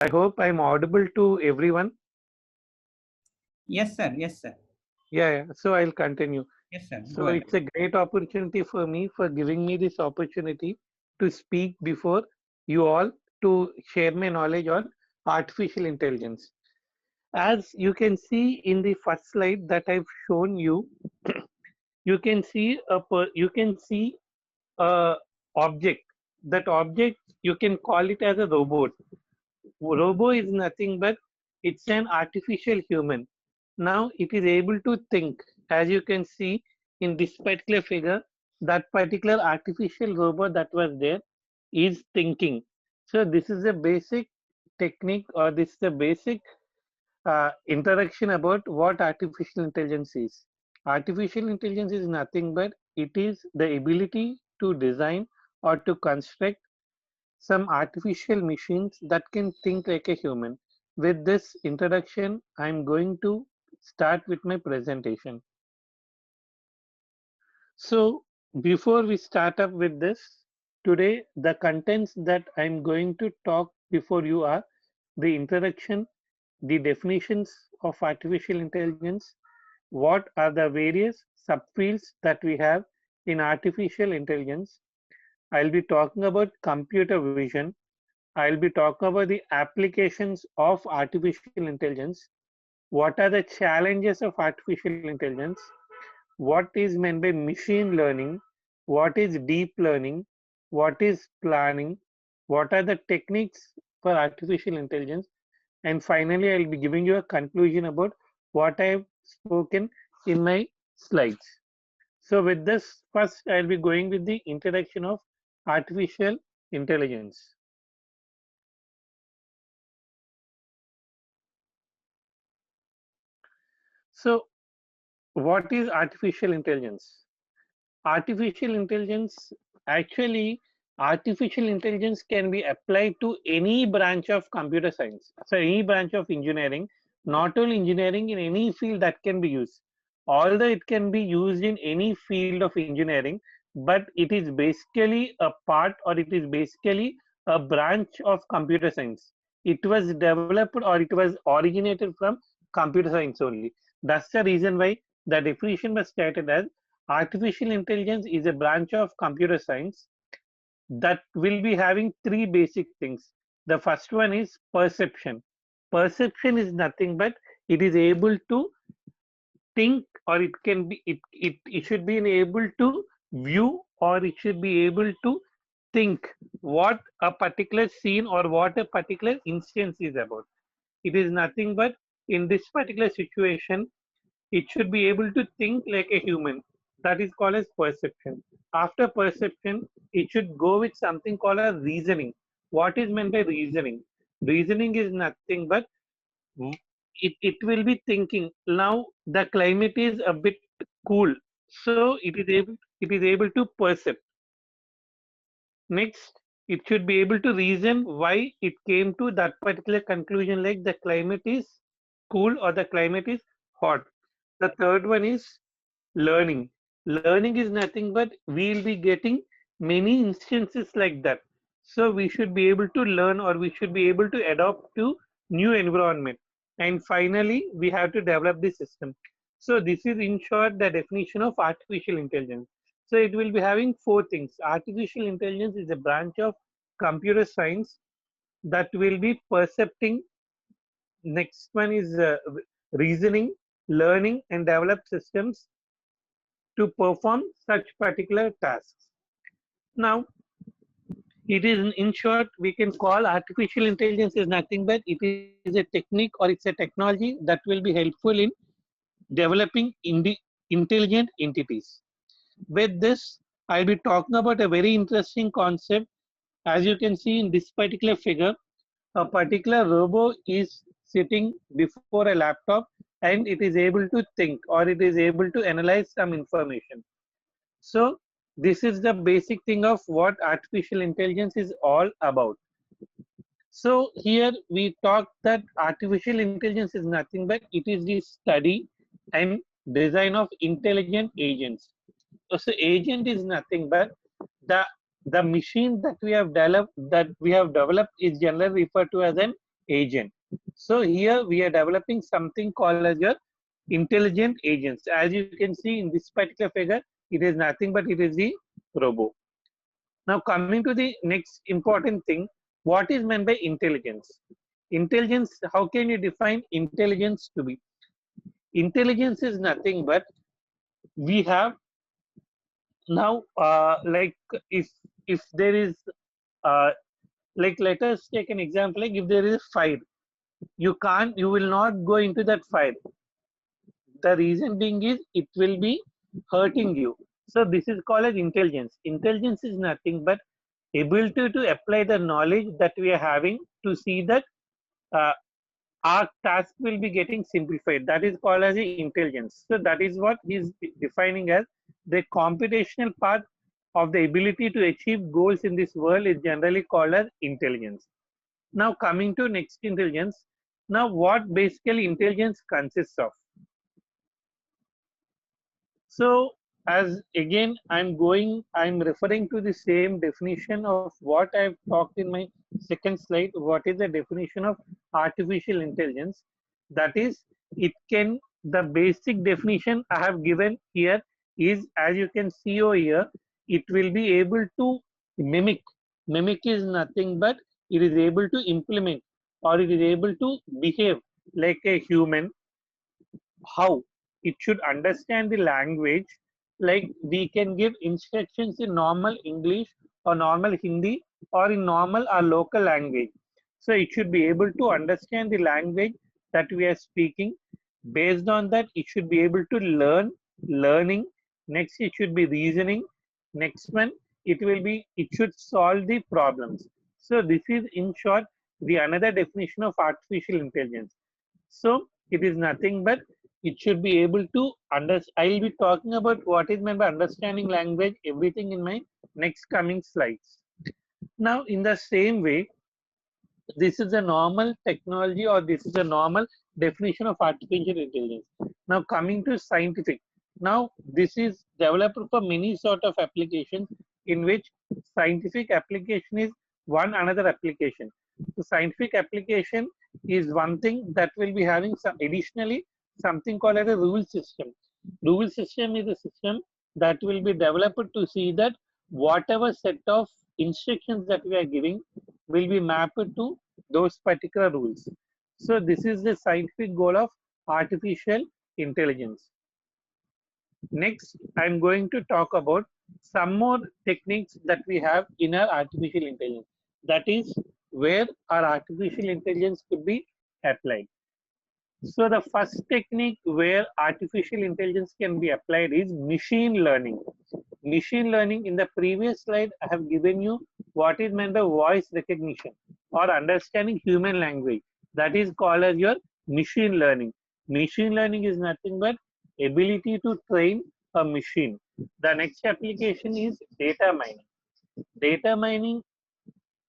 I hope I'm audible to everyone. Yes, sir. Yes, sir. Yeah, so I'll continue. Yes, sir. So Go ahead. it's a great opportunity for me for giving me this opportunity to speak before you all to share my knowledge on artificial intelligence. As you can see in the first slide that I've shown you, you can see a object. That object you can call it as a robot. Robo is nothing but it's an artificial human. Now it is able to think. As you can see in this particular figure, that particular artificial robot that was there is thinking. So this is a basic technique, or this is a basic introduction about what artificial intelligence is. Artificial intelligence is nothing but it is the ability to design or to construct some artificial machines that can think like a human. With this introduction, I'm going to start with my presentation. So, before we start up with this, today the contents that I'm going to talk before you are the introduction, the definitions of artificial intelligence, what are the various subfields that we have in artificial intelligence. I'll be talking about computer vision. I'll be talking about the applications of artificial intelligence. What are the challenges of artificial intelligence? What is meant by machine learning? What is deep learning? What is planning? What are the techniques for artificial intelligence? And finally, I'll be giving you a conclusion about what I have spoken in my slides. So with this, first I'll be going with the introduction of artificial intelligence. So what is artificial intelligence? Artificial intelligence, actually, artificial intelligence can be applied to any branch of computer science. So any branch of engineering, not only engineering, in any field that can be used. Although it can be used in any field of engineering, but it is basically a part, or it is basically a branch of computer science. It was developed, or it was originated from computer science only. That's the reason why the definition was stated as artificial intelligence is a branch of computer science that will be having three basic things. The first one is perception. Perception is nothing but it is able to think, or it should be able to view, or it should be able to think what a particular scene or what a particular instance is about. It is nothing but in this particular situation it should be able to think like a human. That is called as perception. After perception, it should go with something called as reasoning. What is meant by reasoning? Reasoning is nothing but it will be thinking. Now the climate is a bit cool, so it is able to perceive. Next, it should be able to reason why it came to that particular conclusion, like the climate is cool or the climate is hot. The third one is learning. Learning is nothing but we'll be getting many instances like that. So we should be able to learn, or we should be able to adapt to new environment. And finally, we have to develop the system. So this is in short the definition of artificial intelligence. So it will be having four things. Artificial intelligence is a branch of computer science that will be percepting. Next one is reasoning, learning, and develop systems to perform such particular tasks. Now, it is in short, we can call artificial intelligence is nothing but it is a technique, or it's a technology that will be helpful in developing intelligent entities. With this, I'll be talking about a very interesting concept. As you can see in this particular figure, a particular robot is sitting before a laptop and it is able to think, or it is able to analyze some information. So this is the basic thing of what artificial intelligence is all about. So here we talk that artificial intelligence is nothing but it is the study and design of intelligent agents. So agent is nothing but the the machine that we have developed is generally referred to as an agent. So here we are developing something called as your intelligent agents. As you can see in this particular figure, it is nothing but it is the robo. Now coming to the next important thing, what is meant by intelligence? Intelligence, how can you define intelligence to be? Intelligence is nothing but we have now like if there is uh, like let us take an example, like if there is a fire, you will not go into that fire. The reason being is it will be hurting you. So this is called as intelligence. Intelligence is nothing but ability to apply the knowledge that we are having to see that uh, our task will be getting simplified. That is called as intelligence. So that is what he is defining as the computational part of the ability to achieve goals in this world is generally called as intelligence. Now coming to next intelligence. Now what basically intelligence consists of? So as again I'm referring to the same definition of what I've talked in my second slide. What is the definition of artificial intelligence? That is, it can, the basic definition I have given here is, as you can see over here, it will be able to mimic. Mimic is nothing but it is able to implement or it is able to behave like a human. How it should understand the language, like we can give instructions in normal English or normal Hindi or in normal or local language. So it should be able to understand the language that we are speaking. Based on that, it should be able to learning. Next, it should be reasoning. Next one, it should solve the problems. So this is in short the another definition of artificial intelligence. So it is nothing but it should be able to understand. I will be talking about what is meant by understanding language, everything in my next coming slides. Now, in the same way, this is a normal technology or this is a normal definition of artificial intelligence. Now coming to scientific. Now this is developed for many sort of applications in which scientific application is one another application. So scientific application is one thing that will be having some additionally something called as a rule system. Rule system is a system that will be developed to see that whatever set of instructions that we are giving will be mapped to those particular rules. So this is the scientific goal of artificial intelligence. Next, I'm going to talk about some more techniques that we have in our artificial intelligence. That is where our artificial intelligence could be applied. So the first technique where artificial intelligence can be applied is machine learning. Machine learning, in the previous slide, I have given you what is meant by voice recognition or understanding human language. That is called as your machine learning. Machine learning is nothing but ability to train a machine. The next application is data mining. Data mining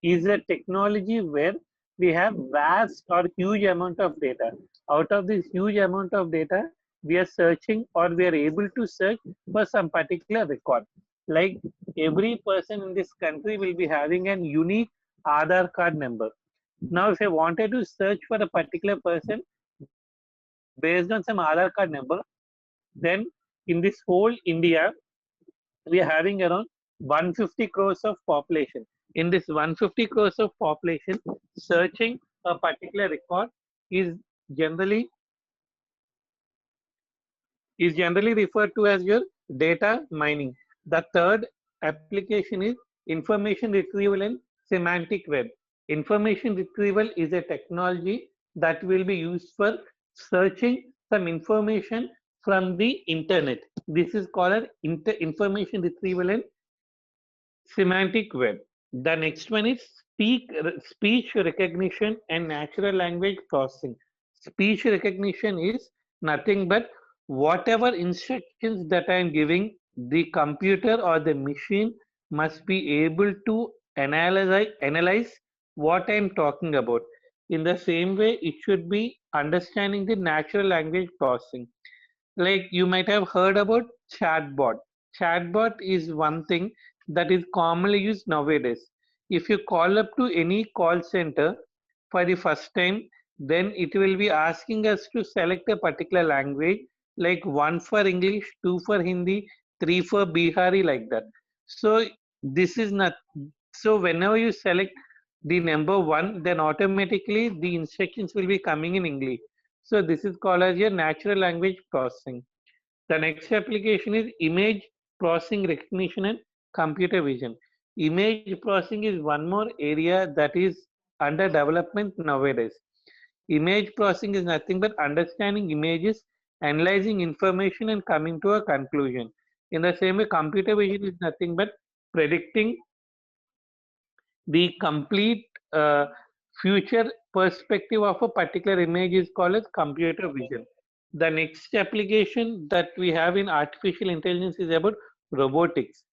is a technology where we have vast or huge amount of data. Out of this huge amount of data, we are searching or we are able to search for some particular record. Like every person in this country will be having an unique Aadhaar card number. Now, if I wanted to search for a particular person based on some Aadhaar card number, then in this whole India, we are having around 150 crores of population. In this 150 crores of population, searching a particular record is generally referred to as your data mining. The third application is information retrieval and semantic web. Information retrieval is a technology that will be used for searching some information from the internet. This is called information retrieval and semantic web. The next one is speech recognition and natural language processing. Speech recognition is nothing but whatever instructions that I am giving, the computer or the machine must be able to analyze what I am talking about. In the same way, it should be understanding the natural language processing. Like you might have heard about chatbot. Chatbot is one thing that is commonly used nowadays. If you call up to any call center, for the first time, then it will be asking us to select a particular language, like one for English, two for Hindi, three for Bihari, like that. So this is not, so whenever you select the number one, then automatically the instructions will be coming in English. So this is called as your natural language processing. The next application is image processing recognition and computer vision. Image processing is one more area that is under development nowadays. Image processing is nothing but understanding images, analyzing information, and coming to a conclusion. In the same way, computer vision is nothing but predicting the complete future perspective of a particular image is called as computer vision. The next application that we have in artificial intelligence is about robotics.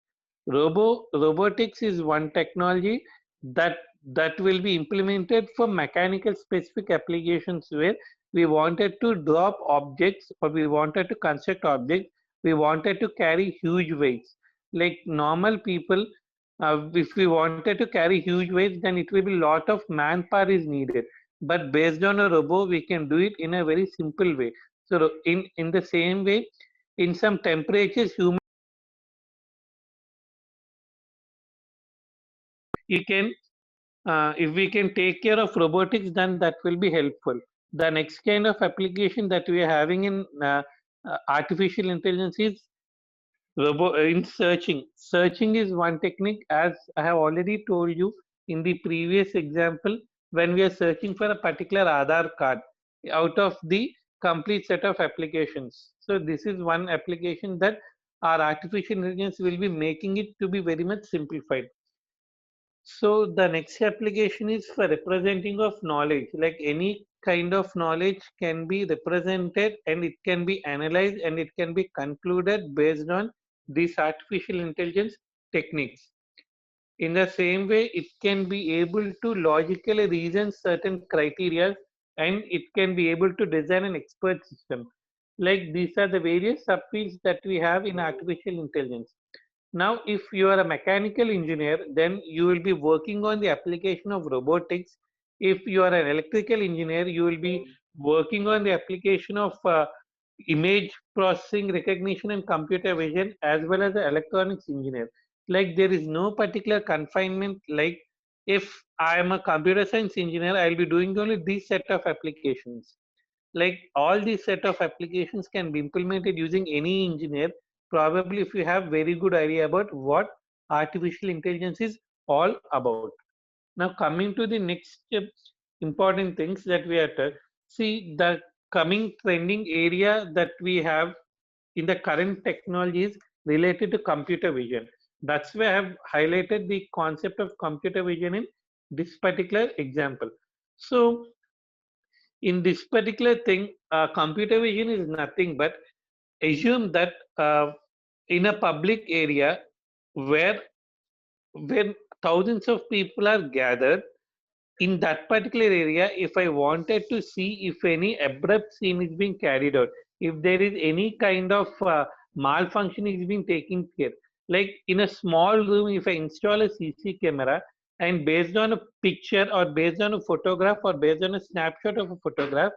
Robotics is one technology that that will be implemented for mechanical specific applications where we wanted to drop objects or we wanted to construct objects, we wanted to carry huge weights. Like normal people, if we wanted to carry huge weights, then it will be lot of manpower is needed. But based on a robot, we can do it in a very simple way. So in the same way, in some temperatures, human you can if we can take care of robotics, then that will be helpful. The next kind of application that we are having in artificial intelligence is in searching. Searching is one technique, as I have already told you in the previous example, when we are searching for a particular Aadhaar card out of the complete set of applications. So this is one application that our artificial intelligence will be making it to be very much simplified. So the next application is for representing of knowledge. Like any kind of knowledge can be represented and it can be analyzed and it can be concluded based on these artificial intelligence techniques. In the same way, it can be able to logically reason certain criteria and it can be able to design an expert system. Like these are the various subfields that we have in artificial intelligence. Now, if you are a mechanical engineer, then you will be working on the application of robotics. If you are an electrical engineer, you will be working on the application of image processing, recognition, and computer vision, as well as the electronics engineer. Like there is no particular confinement. Like if I am a computer science engineer, I'll be doing only this set of applications. Like all these set of applications can be implemented using any engineer, probably if you have very good idea about what artificial intelligence is all about. Now coming to the next important things that we are to see, the coming trending area that we have in the current technologies related to computer vision. That's why I have highlighted the concept of computer vision in this particular example. So in this particular thing, computer vision is nothing but assume that in a public area where when thousands of people are gathered in that particular area, if I wanted to see if any abrupt scene is being carried out, if there is any kind of malfunction is being taken care, like in a small room, if I install a CC camera and based on a picture or based on a photograph or based on a snapshot of a photograph,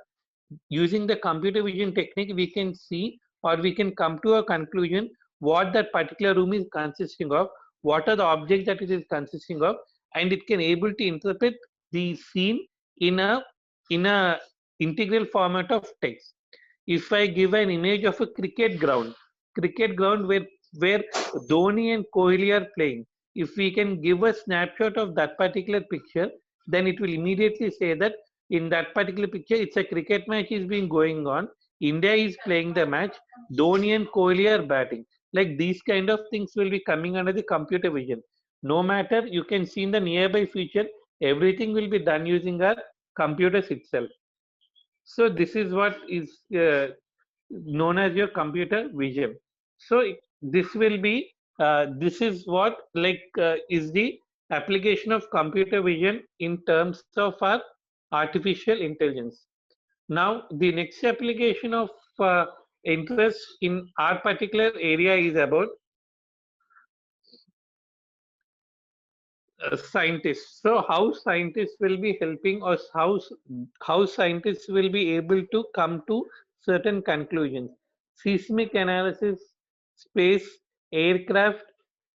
using the computer vision technique, we can see or we can come to a conclusion what that particular room is consisting of, what are the objects that it is consisting of, and it can able to interpret the scene in a integral format of text. If I give an image of a cricket ground where Dhoni and Kohli are playing, if we can give a snapshot of that particular picture, then it will immediately say that in that particular picture, it's a cricket match is being going on. India is playing the match. Dhoni and Kohli are batting. Like these kind of things will be coming under the computer vision. No matter you can see in the nearby future, everything will be done using our computers itself. So this is what is known as your computer vision. So this will be this is what like is the application of computer vision in terms of our artificial intelligence. Now the next application of interest in our particular area is about scientists. So how scientists will be helping us? How scientists will be able to come to certain conclusions? Seismic analysis, space, aircraft.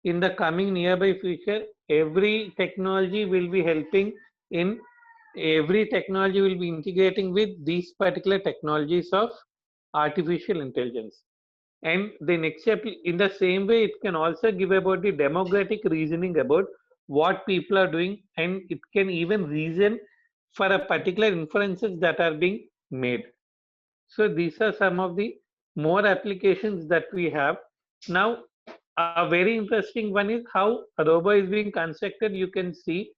In the coming nearby future, every technology will be helping in every technology will be integrating with these particular technologies of artificial intelligence. And the next step, in the same way, it can also give about the democratic reasoning about what people are doing, and it can even reason for a particular inferences that are being made. So these are some of the more applications that we have. Now, a very interesting one is how a robot is being constructed. You can see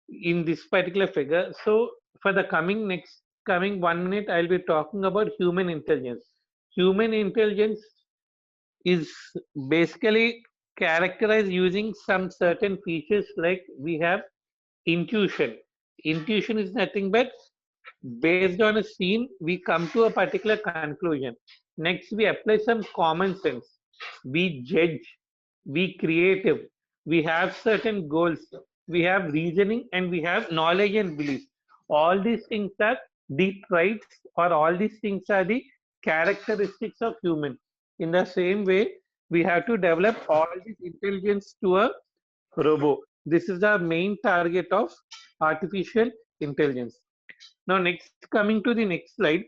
in this particular figure. So for the coming 1 minute, I'll be talking about human intelligence. Human intelligence is basically characterized using some certain features like we have intuition. Intuition is nothing but based on a scene, we come to a particular conclusion. Next, we apply some common sense. We judge, we creative, we have certain goals, we have reasoning, and we have knowledge and belief. All these things are the traits, or all these things are the characteristics of human. In the same way, we have to develop all this intelligence to a robot. This is the main target of artificial intelligence. Now, next, coming to the next slide.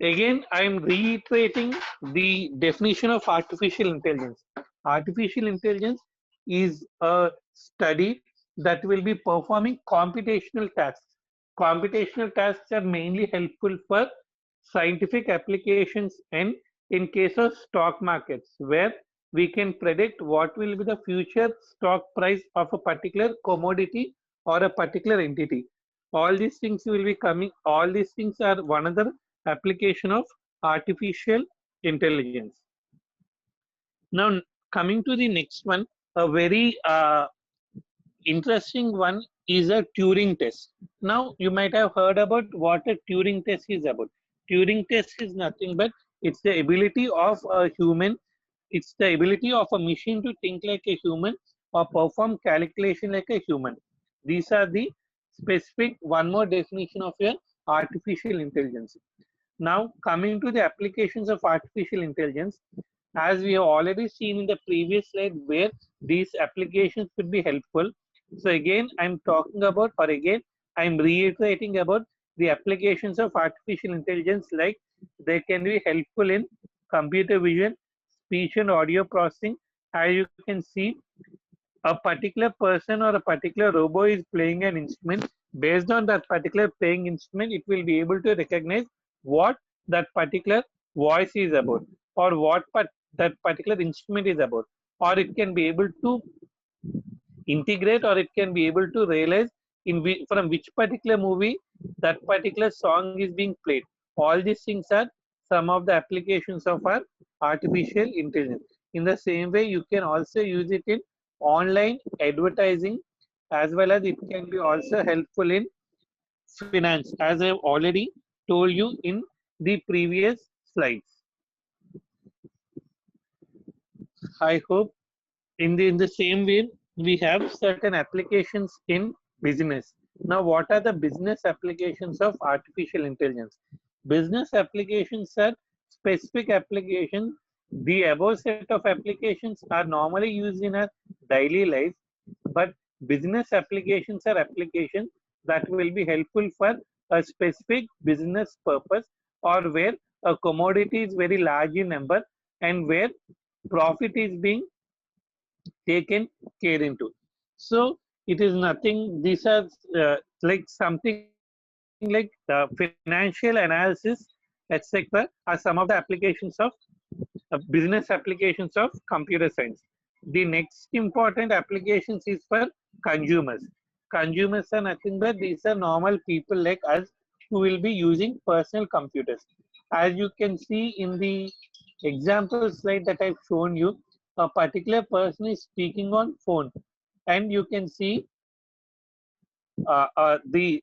Again, I am reiterating the definition of artificial intelligence. Artificial intelligence is a study that will be performing computational tasks. Computational tasks are mainly helpful for scientific applications and in case of stock markets, where we can predict what will be the future stock price of a particular commodity or a particular entity. All these things will be coming, all these things are one other application of artificial intelligence. Now, coming to the next one, a very interesting one is a Turing test. Now, you might have heard about what a Turing test is about. Turing test is nothing but it's the ability of a human, it's the ability of a machine to think like a human or perform calculation like a human. These are the specific one more definition of your artificial intelligence. Now, coming to the applications of artificial intelligence, as we have already seen in the previous slide where these applications could be helpful. So again, I'm talking about, or again, I'm reiterating about the applications of artificial intelligence, like they can be helpful in computer vision, speech and audio processing. As you can see, a particular person or a particular robot is playing an instrument. Based on that particular playing instrument, it will be able to recognize what that particular voice is about, or what that particular instrument is about, or it can be able to integrate, or it can be able to realize from which particular movie that particular song is being played. All these things are some of the applications of our artificial intelligence. In the same way, you can also use it in online advertising, as well as it can be also helpful in finance, as I've already told you in the previous slides. I hope in the same way we have certain applications in business. Now, what are the business applications of artificial intelligence? Business applications are specific applications. The above set of applications are normally used in our daily life, but business applications are applications that will be helpful for a specific business purpose, or where a commodity is very large in number and where profit is being taken care into. So it is nothing. These are like something like financial analysis, etc. are some of the applications of business applications of computer science. The next important applications is for consumers. Consumers are nothing but these are normal people like us who will be using personal computers. As you can see in the example slide that I've shown you, a particular person is speaking on phone, and you can see the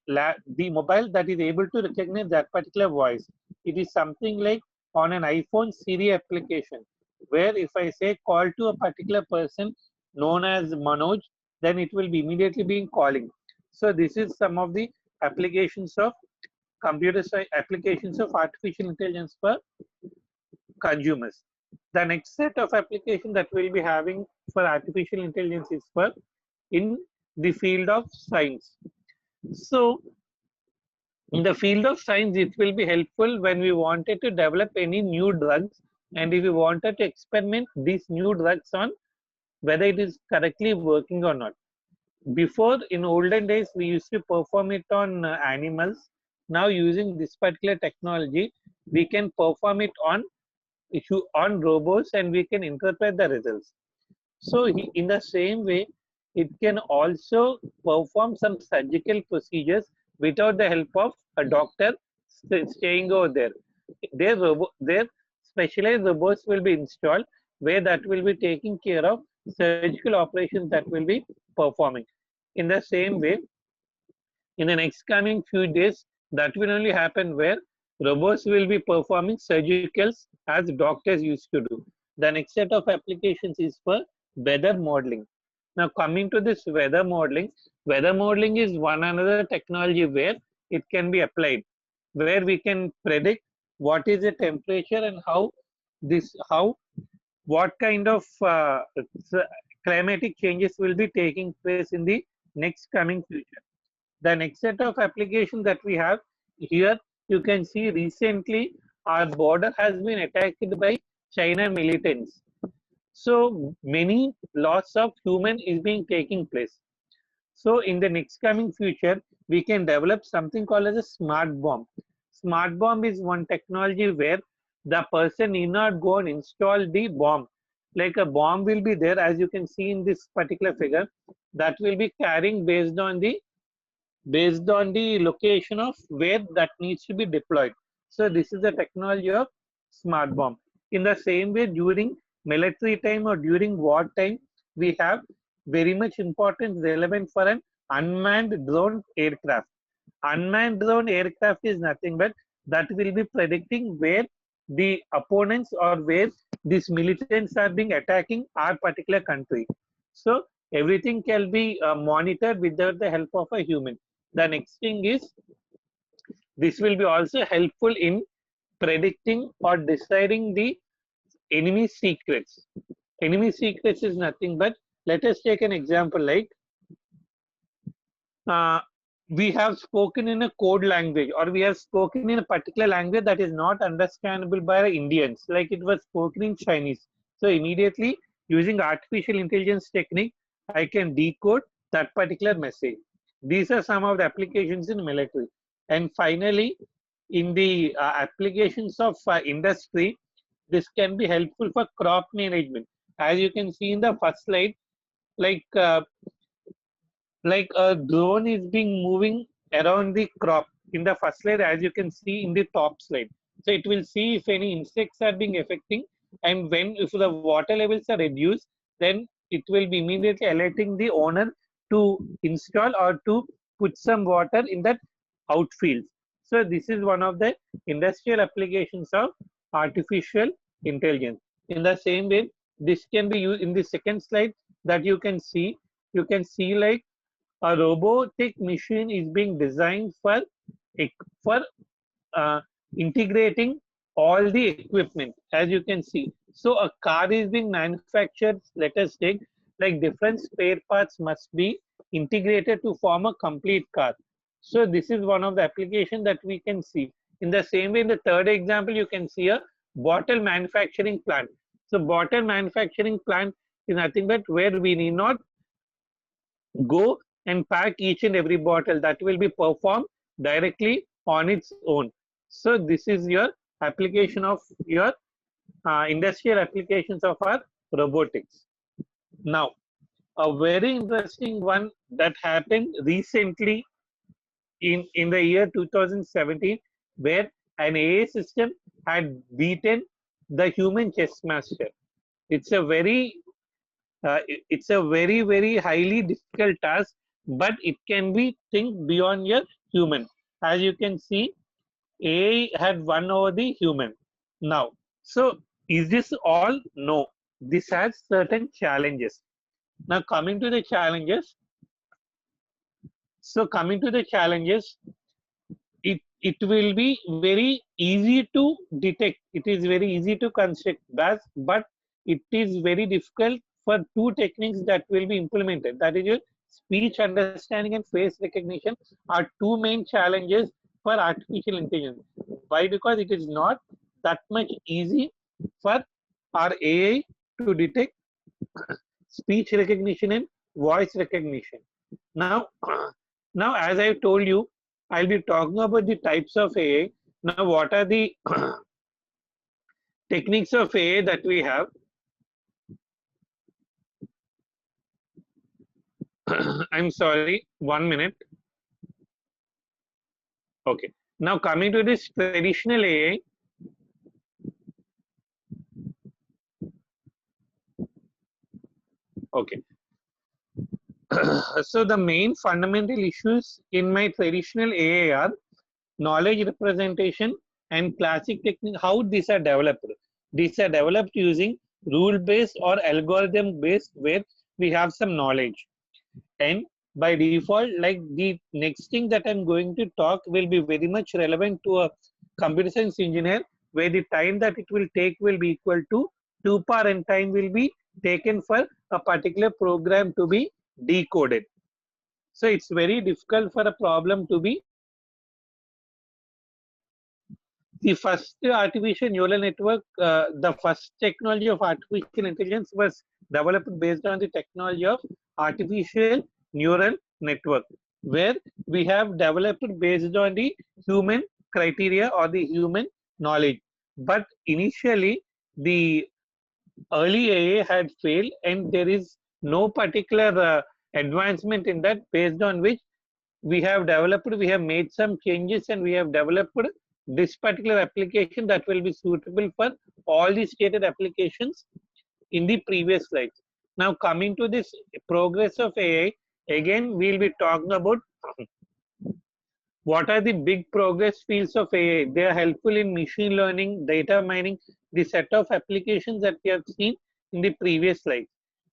mobile that is able to recognize that particular voice. It is something like on an iPhone Siri application, where if I say call to a particular person known as Manoj, then it will be immediately being calling. So this is some of the applications of computer science, applications of artificial intelligence for consumers. The next set of application that we'll be having for artificial intelligence is for in the field of science. So in the field of science, it will be helpful when we wanted to develop any new drugs, and if we wanted to experiment these new drugs on whether it is correctly working or not. Before, in olden days, we used to perform it on animals. Now, using this particular technology, we can perform it on robots, and we can interpret the results. So, in the same way, it can also perform some surgical procedures without the help of a doctor staying over there. Their specialized robots will be installed where that will be taking care of surgical operations that will be performing. In the same way, in the next coming few days, that will only happen where robots will be performing surgicals as doctors used to do. The next set of applications is for weather modeling. Now, coming to this weather modeling is one another technology where it can be applied, where we can predict what is the temperature and how what kind of climatic changes will be taking place in the next coming future. The next set of applications that we have here, you can see recently our border has been attacked by China militants. So many loss of human is being taking place. So in the next coming future, we can develop something called as a smart bomb. Smart bomb is one technology where the person need not go and install the bomb. Like a bomb will be there, as you can see in this particular figure, that will be carrying based on the location of where that needs to be deployed. So this is the technology of smart bomb. In the same way, during military time or during war time, we have very much important relevant for an unmanned drone aircraft. Unmanned drone aircraft is nothing but that will be predicting where the opponents or where these militants are being attacking our particular country. So everything can be monitored without the help of a human. The next thing is this will be also helpful in predicting or deciding the enemy secrets. Enemy secrets is nothing but, let us take an example like uh, we have spoken in a code language, or we have spoken in a particular language that is not understandable by Indians, like it was spoken in Chinese. So immediately using artificial intelligence technique, I can decode that particular message. These are some of the applications in military. And finally, in the applications of industry, this can be helpful for crop management. As you can see in the first slide, like a drone is being moving around the crop in the first slide, as you can see in the top slide. So it will see if any insects are being affecting, and when if the water levels are reduced, then it will be immediately alerting the owner to install or to put some water in that outfield. So this is one of the industrial applications of artificial intelligence. In the same way, this can be used in the second slide that you can see like a robotic machine is being designed for uh, integrating all the equipment, as you can see. So a car is being manufactured, let us take, like different spare parts must be integrated to form a complete car. So this is one of the application that we can see. In the same way, in the third example, you can see a bottle manufacturing plant. So bottle manufacturing plant is nothing but where we need not go and pack each and every bottle, that will be performed directly on its own. So this is your application of your industrial applications of our robotics. Now, a very interesting one that happened recently in the year 2017, where an AI system had beaten the human chess master. It's a very it's a very highly difficult task, but it can be think beyond your human. As you can see, AI had won over the human. Now, so is this all? No, this has certain challenges. Now coming to the challenges. So coming to the challenges, it will be very easy to detect. It is very easy to construct that, but it is very difficult for two techniques that will be implemented. That is your speech understanding and face recognition are two main challenges for artificial intelligence. Why? Because it is not that much easy for our AI to detect speech recognition and voice recognition. Now, now as I told you, I'll be talking about the types of AI. Now, what are the techniques of AI that we have? I'm sorry, 1 minute. Okay. Now, coming to this traditional AI. Okay. So, the main fundamental issues in my traditional AI are knowledge representation and classic technique. How these are developed? These are developed using rule based or algorithm based, where we have some knowledge. And by default, like the next thing that I'm going to talk will be very much relevant to a computer science engineer, where the time that it will take will be equal to 2 power n time will be taken for a particular program to be decoded. So it's very difficult for a problem to be. The first artificial neural network, the first technology of artificial intelligence was developed based on the technology of artificial neural network, where we have developed based on the human criteria or the human knowledge. But initially, the early AA had failed, and there is no particular advancement in that, based on which we have made some changes, and we have developed this particular application that will be suitable for all the stated applications in the previous slides. Now coming to this progress of AI, again we'll be talking about what are the big progress fields of AI. They are helpful in machine learning, data mining, the set of applications that we have seen in the previous slides.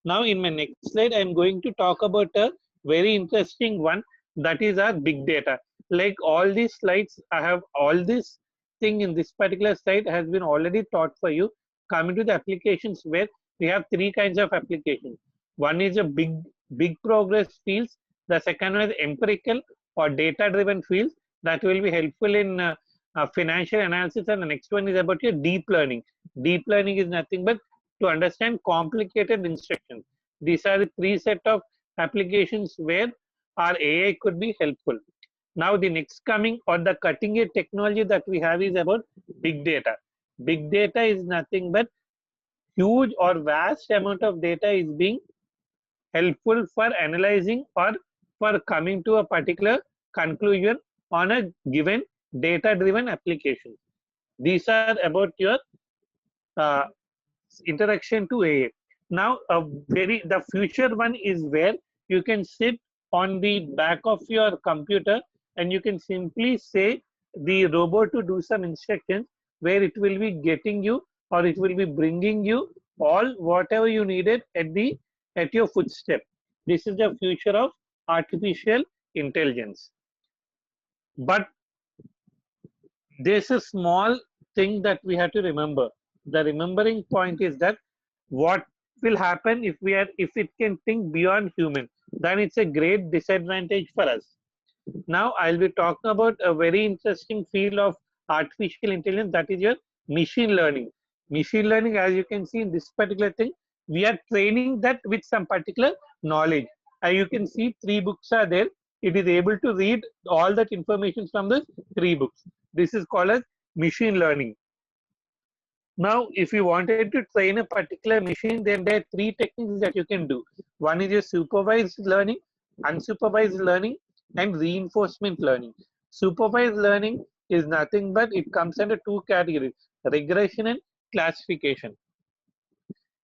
Now, in my next slide, I'm going to talk about a very interesting one, that is our big data. Like all these slides, I have all this thing in this particular slide has been already taught for you. Coming to the applications, where we have three kinds of applications. One is a big progress fields. The second one is empirical or data driven fields that will be helpful in financial analysis, and the next one is about your deep learning. Deep learning is nothing but to understand complicated instructions. These are the three set of applications where our AI could be helpful. Now the next coming or the cutting edge technology that we have is about big data. Big data is nothing but huge or vast amount of data is being helpful for analyzing or for coming to a particular conclusion on a given data driven application. These are about your uh, interaction to AI. Now, the future one is where you can sit on the back of your computer and you can simply say the robot to do some instructions, where it will be getting you or it will be bringing you all whatever you needed at your footstep. This is the future of artificial intelligence. But there's a small thing that we have to remember. The remembering point is that what will happen if it can think beyond human, then it's a great disadvantage for us. Now I'll be talking about a very interesting field of artificial intelligence, that is your machine learning. Machine learning, as you can see in this particular thing, we are training that with some particular knowledge. And you can see three books are there. It is able to read all that information from the three books. This is called as machine learning. Now, if you wanted to train a particular machine, then there are three techniques that you can do. One is your supervised learning, unsupervised learning, and reinforcement learning. Supervised learning is nothing but it comes under two categories: regression and classification.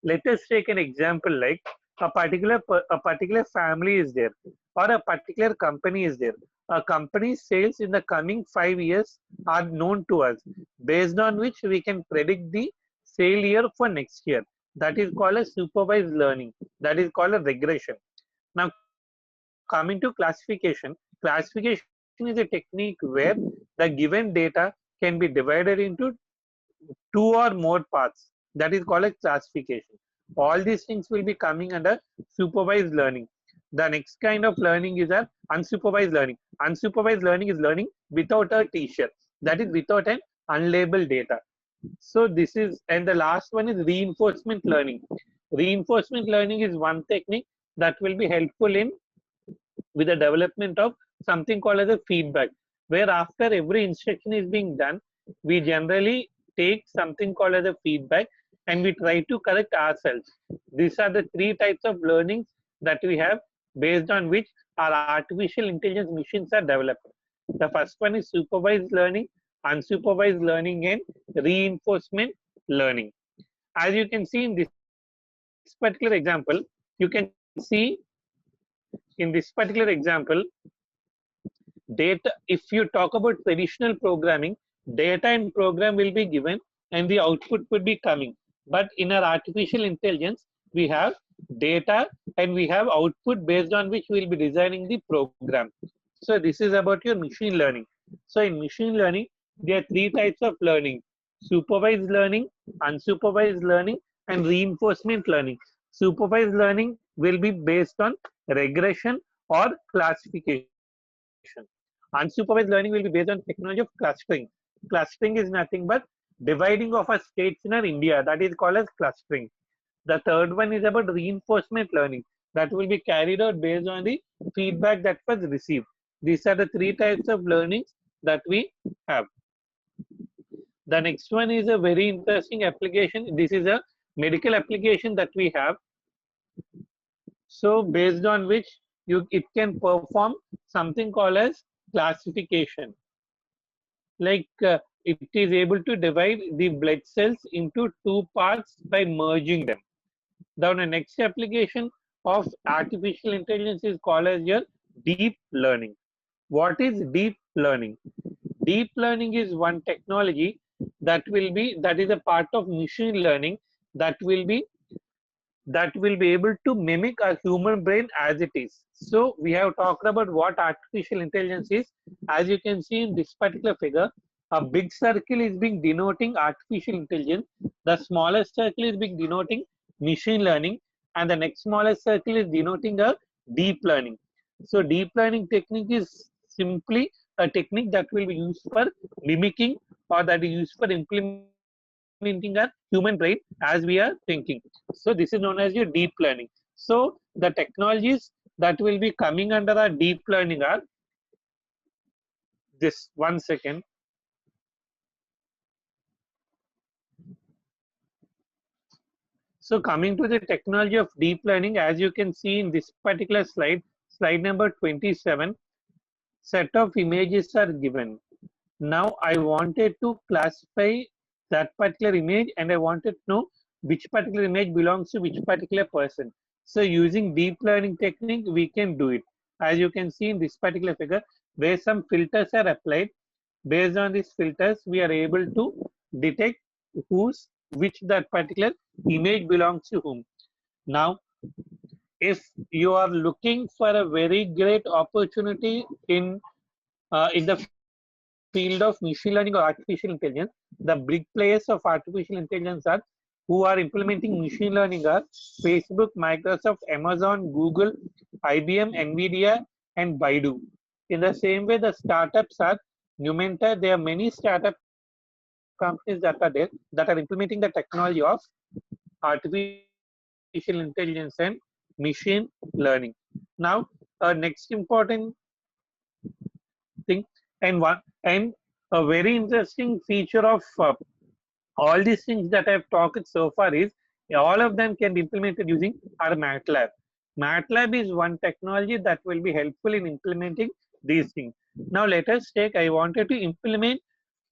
Let us take an example like a particular family is there, or a particular company is there. A company's sales in the coming 5 years are known to us, based on which we can predict the sale year for next year. That is called a supervised learning. That is called a regression. Now coming to classification, classification is a technique where the given data can be divided into two or more parts. That is called a classification. All these things will be coming under supervised learning. The next kind of learning is a unsupervised learning. Unsupervised learning is learning without a teacher. That is without an unlabeled data. So this is, and the last one is reinforcement learning. Reinforcement learning is one technique that will be helpful in with the development of something called as a feedback, where after every instruction is being done, we generally take something called as a feedback and we try to correct ourselves. These are the three types of learnings that we have, based on which our artificial intelligence machines are developed. The first one is supervised learning, unsupervised learning, and reinforcement learning. As you can see in this particular example, you can see in this particular example, data, if you talk about traditional programming, data and program will be given and the output would be coming. But in our artificial intelligence, we have data and we have output based on which we will be designing the program. So this is about your machine learning. So in machine learning, there are three types of learning: supervised learning, unsupervised learning, and reinforcement learning. Supervised learning will be based on regression or classification. Unsupervised learning will be based on technology of clustering. Clustering is nothing but dividing of our states in our India. That is called as clustering. The third one is about reinforcement learning, that will be carried out based on the feedback that was received. These are the three types of learnings that we have. The next one is a very interesting application. This is a medical application that we have. So based on which it can perform something called as classification. Like it is able to divide the blood cells into two parts by merging them. Now the next application of artificial intelligence is called as your deep learning. What is deep learning? Deep learning is one technology that is a part of machine learning that will be able to mimic a human brain as it is. So we have talked about what artificial intelligence is. As you can see in this particular figure, a big circle is being denoting artificial intelligence. The smallest circle is being denoting machine learning, and the next smallest circle is denoting a deep learning. So deep learning technique is simply a technique that will be used for mimicking, or that is used for implementing our human brain as we are thinking. So this is known as your deep learning. So the technologies that will be coming under our deep learning are this. One second. So coming to the technology of deep learning, as you can see in this particular slide, slide number 27, set of images are given. Now I wanted to classify that particular image and I wanted to know which particular image belongs to which particular person. So using deep learning technique, we can do it. As you can see in this particular figure, where some filters are applied. Based on these filters, we are able to detect which that particular image belongs to whom. Now, if you are looking for a very great opportunity in the field of machine learning or artificial intelligence, the big players of artificial intelligence are who are implementing machine learning are Facebook, Microsoft, Amazon, Google, IBM, Nvidia, and Baidu. In the same way, the startups are Numenta. There are many startup companies that are there that are implementing the technology of artificial intelligence and machine learning. Now, next important thing, and a very interesting feature of all these things that I've talked so far is all of them can be implemented using our MATLAB. MATLAB is one technology that will be helpful in implementing these things. Now let us take, I wanted to implement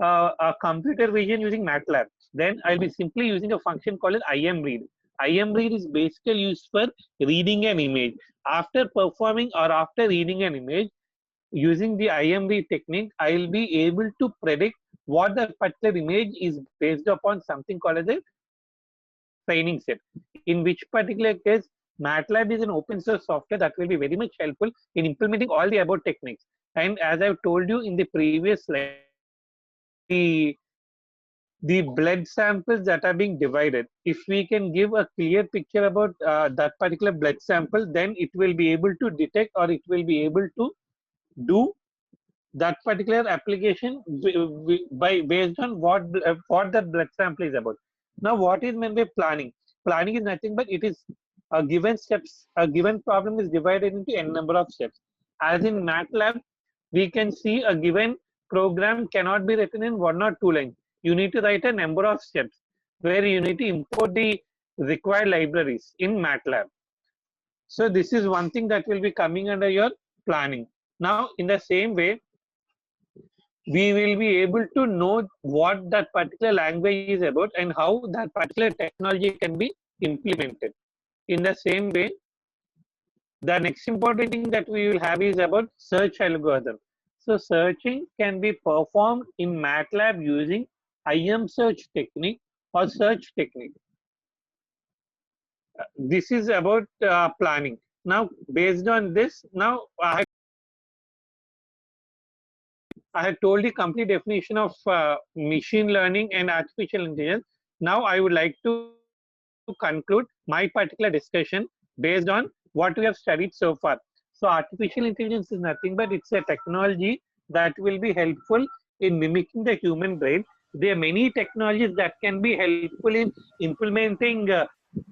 a computer vision using MATLAB. Then I'll be simply using a function called as IMRead. IMRead is basically used for reading an image. After performing or after reading an image, using the IMV technique, I will be able to predict what the particular image is based upon something called as a training set. In which particular case, MATLAB is an open source software that will be very much helpful in implementing all the above techniques. And as I've told you in the previous slide, the blood samples that are being divided, if we can give a clear picture about that particular blood sample, then it will be able to detect, or it will be able to do that particular application by based on what that blood sample is about. Now, what is meant by planning? Planning is nothing but it is a given steps. A given problem is divided into n number of steps. As in MATLAB, we can see a given program cannot be written in 1 or 2 lines. You need to write a number of steps where you need to import the required libraries in MATLAB. So this is one thing that will be coming under your planning. Now, in the same way, we will be able to know what that particular language is about and how that particular technology can be implemented. In the same way, the next important thing that we will have is about search algorithm. So searching can be performed in MATLAB using IM search technique or search technique. This is about planning. Now, based on this, now I had told the complete definition of machine learning and artificial intelligence. Now, I would like to conclude my particular discussion based on what we have studied so far. So, artificial intelligence is nothing but it's a technology that will be helpful in mimicking the human brain. There are many technologies that can be helpful in implementing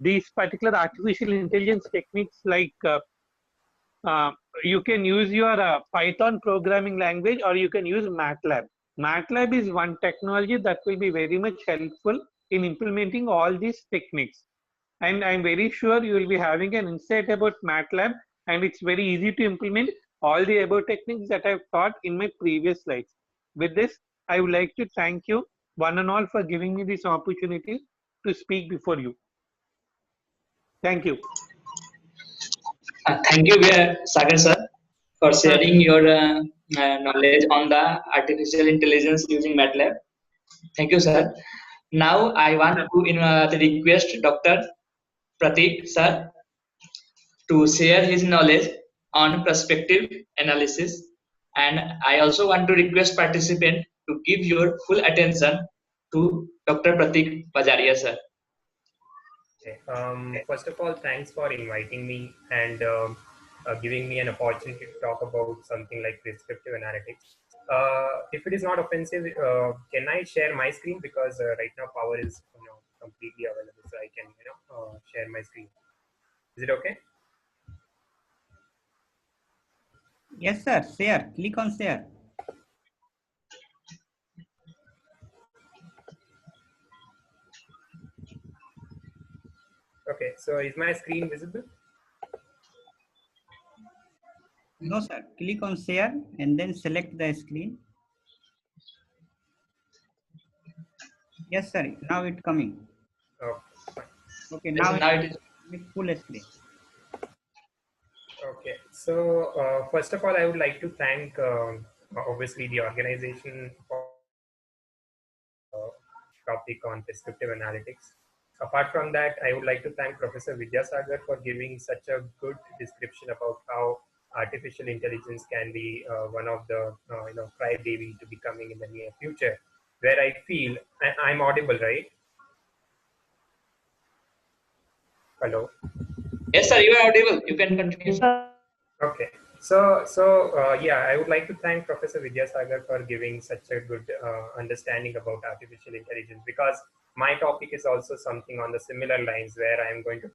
these particular artificial intelligence techniques like uh, you can use your Python programming language or you can use MATLAB. MATLAB is one technology that will be very much helpful in implementing all these techniques. And I'm very sure you will be having an insight about MATLAB, and it's very easy to implement all the above techniques that I've taught in my previous slides. With this, I would like to thank you one and all for giving me this opportunity to speak before you. Thank you. Thank you, Sagar sir, for sharing your knowledge on the artificial intelligence using MATLAB. Thank you, sir. Now I want to request Dr. Pratik sir to share his knowledge on perspective analysis, and I also want to request participant to give your full attention to Dr. Pratik Bajaria sir. Okay. First of all, thanks for inviting me and giving me an opportunity to talk about something like prescriptive analytics. If it is not offensive, can I share my screen, because right now power is completely available, so I can share my screen. Is it okay? Yes, sir. Share. Click on share. Okay. So is my screen visible? No, sir. Click on share and then select the screen. Yes, sir. Now it's coming. Okay. Fine. Okay. Yes, Now now it is. it's full screen. Okay. So first of all, I would like to thank obviously the organization for topic on prescriptive analytics. Apart from that, I would like to thank Professor Vidyasagar for giving such a good description about how artificial intelligence can be one of the crybaby to be coming in the near future. Where I feel I'm audible, right? Hello. Yes, sir. You are audible. You can continue, sir. Okay. So yeah, I would like to thank Professor Vidyasagar for giving such a good understanding about artificial intelligence, because my topic is also something on the similar lines where I am going to